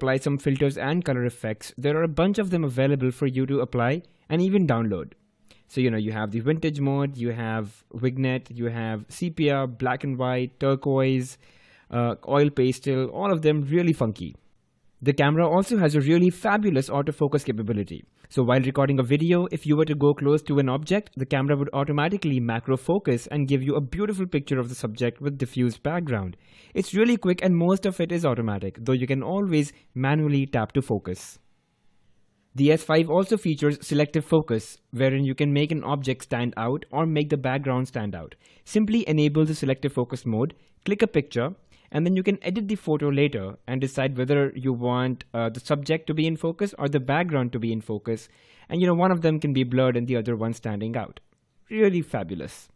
apply some filters and color effects, there are a bunch of them available for you to apply and even download. So, you have the vintage mode, you have vignette, you have sepia, black and white, turquoise, oil pastel, all of them really funky. The camera also has a really fabulous autofocus capability. So while recording a video, if you were to go close to an object, the camera would automatically macro focus and give you a beautiful picture of the subject with diffused background. It's really quick and most of it is automatic, though you can always manually tap to focus. The S5 also features selective focus, wherein you can make an object stand out or make the background stand out. Simply enable the selective focus mode, click a picture, and then you can edit the photo later and decide whether you want the subject to be in focus or the background to be in focus. And one of them can be blurred and the other one standing out. Really fabulous.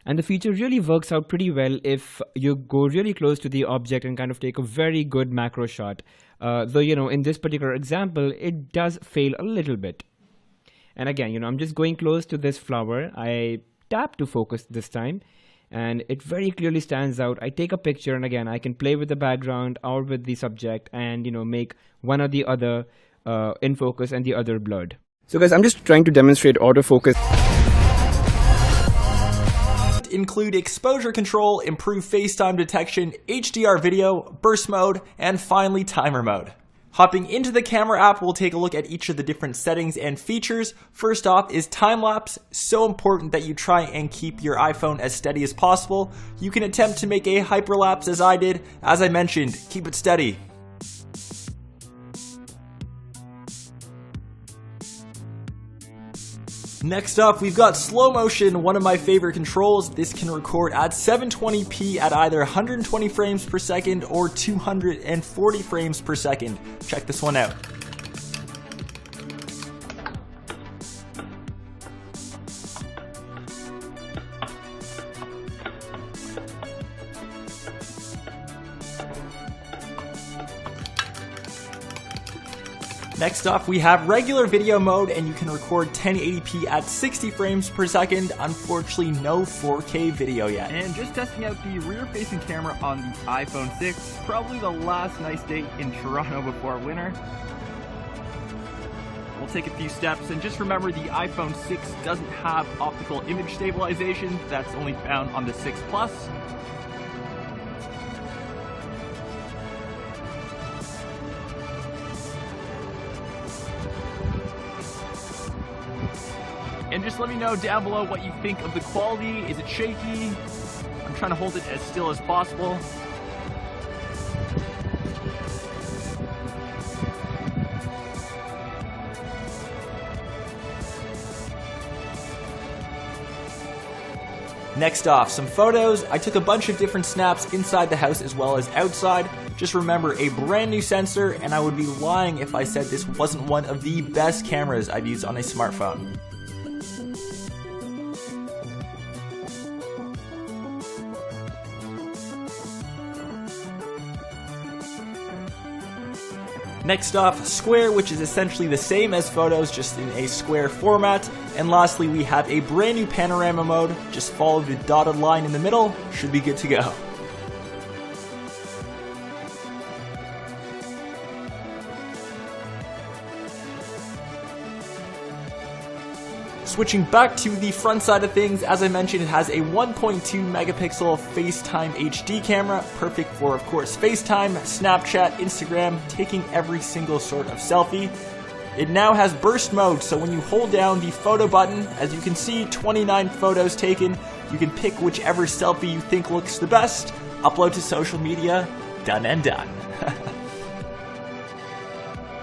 And the feature really works out pretty well if you go really close to the object and kind of take a very good macro shot. Though, in this particular example, it does fail a little bit. And again, I'm just going close to this flower. I tap to focus this time. And it very clearly stands out. I take a picture and again, I can play with the background or with the subject and, make one or the other in focus and the other blurred. So guys, I'm just trying to demonstrate autofocus. Include exposure control, improve FaceTime detection, HDR video, burst mode, and finally timer mode. Hopping into the camera app, we'll take a look at each of the different settings and features. First off is time-lapse. So important that you try and keep your iPhone as steady as possible. You can attempt to make a hyperlapse as I did. As I mentioned, keep it steady. Next up, we've got slow motion, one of my favorite controls. This can record at 720p at either 120 frames per second or 240 frames per second. Check this one out. Next up, we have regular video mode, and you can record 1080p at 60 frames per second. Unfortunately, no 4K video yet. And just testing out the rear-facing camera on the iPhone 6. Probably the last nice day in Toronto before winter. We'll take a few steps, and just remember the iPhone 6 doesn't have optical image stabilization. That's only found on the 6 Plus. And just let me know down below what you think of the quality. Is it shaky? I'm trying to hold it as still as possible. Next off, some photos. I took a bunch of different snaps inside the house as well as outside. Just remember, a brand new sensor, and I would be lying if I said this wasn't one of the best cameras I've used on a smartphone. Next off, Square, which is essentially the same as photos, just in a square format. And lastly, we have a brand new panorama mode. Just follow the dotted line in the middle, should be good to go. Switching back to the front side of things, as I mentioned, it has a 1.2 megapixel FaceTime HD camera, perfect for, of course, FaceTime, Snapchat, Instagram, taking every single sort of selfie. It now has burst mode, so when you hold down the photo button, as you can see, 29 photos taken, you can pick whichever selfie you think looks the best, upload to social media, done and done.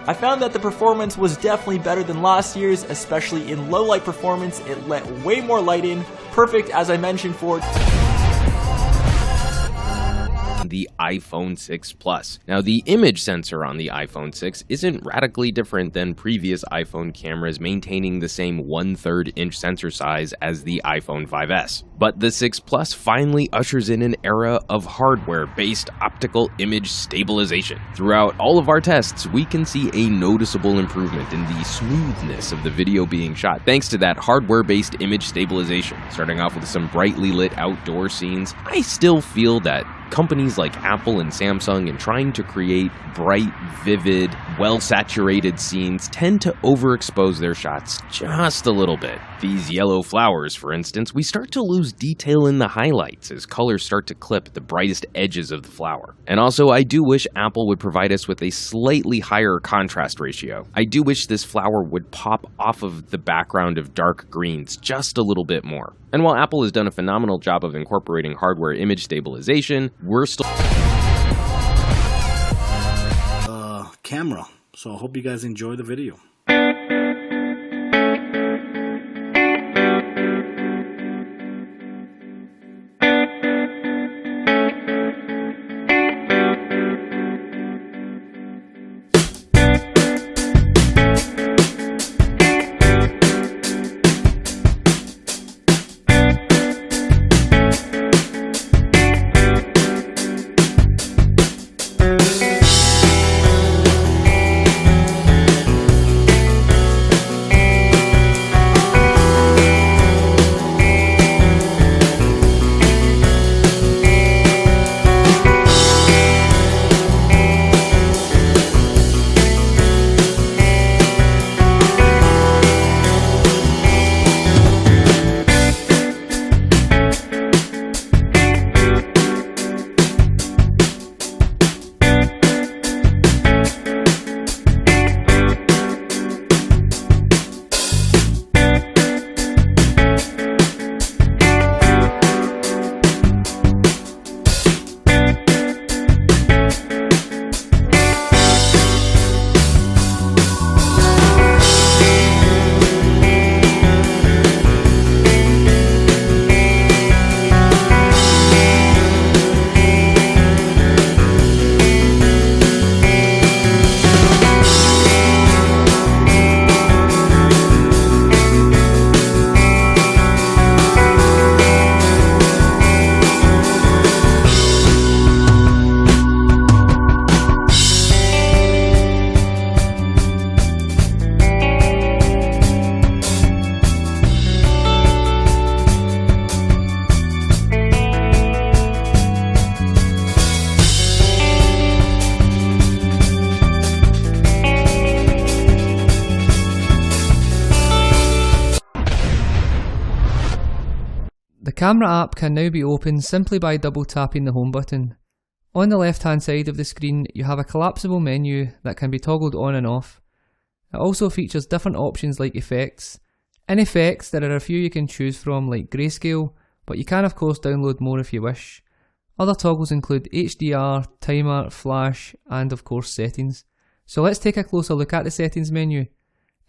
I found that the performance was definitely better than last year's, especially in low light performance. It let way more light in, perfect as I mentioned for the iPhone 6 Plus. Now, the image sensor on the iPhone 6 isn't radically different than previous iPhone cameras, maintaining the same 1/3 inch sensor size as the iPhone 5S. But the 6 Plus finally ushers in an era of hardware-based optical image stabilization. Throughout all of our tests, we can see a noticeable improvement in the smoothness of the video being shot, thanks to that hardware-based image stabilization. Starting off with some brightly lit outdoor scenes, I still feel that companies like Apple and Samsung, in trying to create bright, vivid, well-saturated scenes, tend to overexpose their shots just a little bit. These yellow flowers, for instance, we start to lose detail in the highlights as colors start to clip at the brightest edges of the flower. And also, I do wish Apple would provide us with a slightly higher contrast ratio. I do wish this flower would pop off of the background of dark greens just a little bit more. And while Apple has done a phenomenal job of incorporating hardware image stabilization, we're still camera. So I hope you guys enjoy the video. The camera app can now be opened simply by double tapping the home button. On the left hand side of the screen you have a collapsible menu that can be toggled on and off. It also features different options like effects. In effects there are a few you can choose from like grayscale, but you can of course download more if you wish. Other toggles include HDR, timer, flash and of course settings. So let's take a closer look at the settings menu.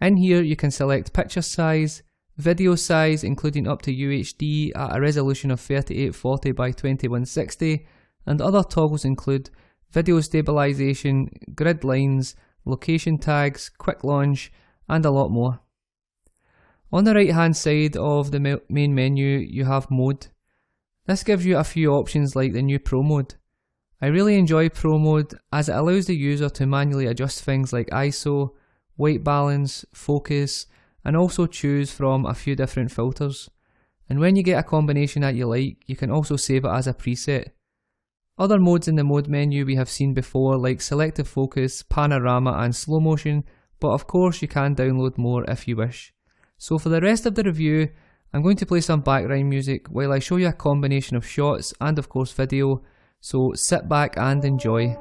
In here you can select picture size, video size including up to UHD at a resolution of 3840 by 2160, and other toggles include video stabilization, grid lines, location tags, quick launch and a lot more. On the right hand side of the main menu you have mode. This gives you a few options like the new Pro mode. I really enjoy Pro mode as it allows the user to manually adjust things like ISO, white balance, focus, and also choose from a few different filters. And when you get a combination that you like, you can also save it as a preset. Other modes in the mode menu we have seen before like selective focus, panorama and slow motion, but of course you can download more if you wish. So for the rest of the review, I'm going to play some background music while I show you a combination of shots and of course video, so sit back and enjoy.